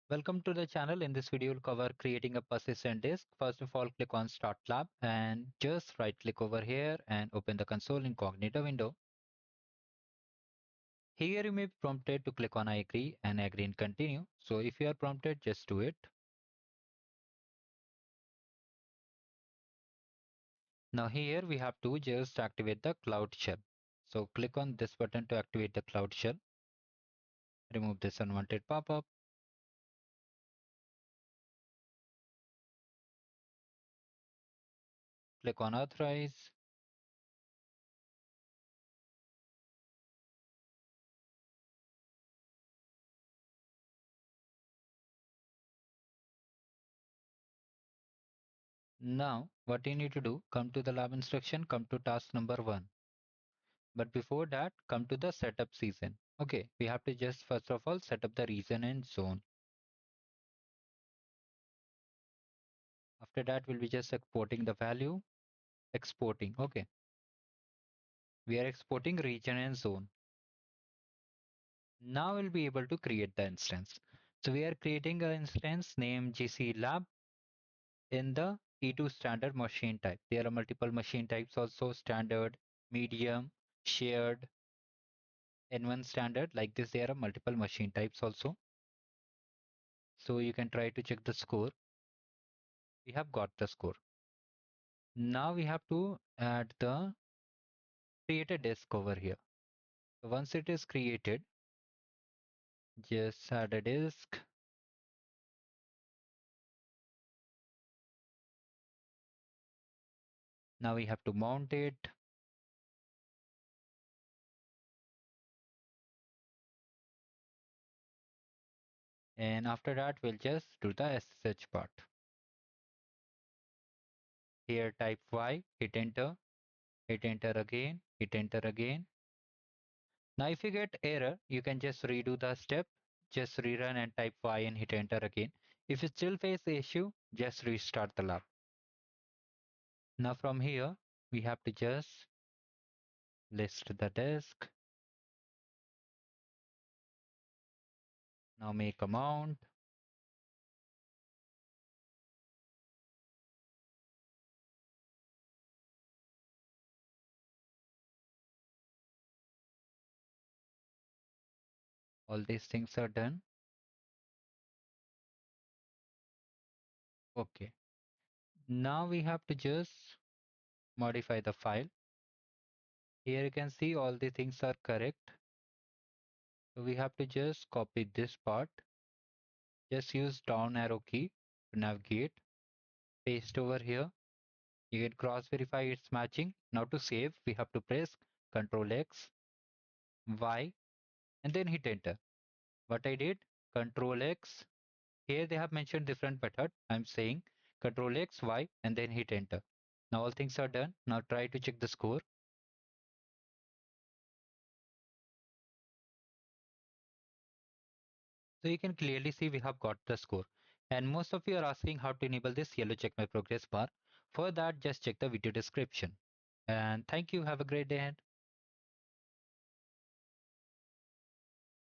Welcome to the channel. In this video, we'll cover creating a persistent disk. First of all, click on Start Lab and just right click over here and open the console incognito window. Here you may be prompted to click on I agree and agree and continue. So if you are prompted, just do it. Now here we have to just activate the Cloud Shell. So click on this button to activate the Cloud Shell. Remove this unwanted pop-up. Click on Authorize. Now what you need to do, come to the lab instruction, come to task number 1. But before that, come to the setup season. Okay, we have to just first of all set up the region and zone. After that, we'll be just exporting the value, exporting. Okay, we are exporting region and zone. Now we'll be able to create the instance. So we are creating an instance named GC Lab in the E2 standard machine type. There are multiple machine types also, standard, medium, shared, N1 standard. Like this, there are multiple machine types also. So you can try to check the score. We have got the score. Now we have to add the create a disk over here. So once it is created, just add a disk. Now we have to mount it. And after that, we'll just do the SSH part. Here type Y, hit enter again, hit enter again. Now if you get error, you can just redo the step, just rerun and type Y and hit enter again. If you still face the issue, just restart the lab. Now from here, we have to just list the disk. Now make a mount. All these things are done. Okay. Now we have to just modify the file. Here you can see all the things are correct. So we have to just copy this part. Just use down arrow key to navigate. Paste over here. You can cross verify it's matching. Now to save, we have to press Ctrl X, Y, and then hit enter. What I did, Ctrl X. Here they have mentioned different method. I'm saying Ctrl X, Y, and then hit enter. Now all things are done. Now try to check the score. So you can clearly see we have got the score. And most of you are asking how to enable this yellow check my progress bar. For that, just check the video description. And thank you. Have a great day ahead.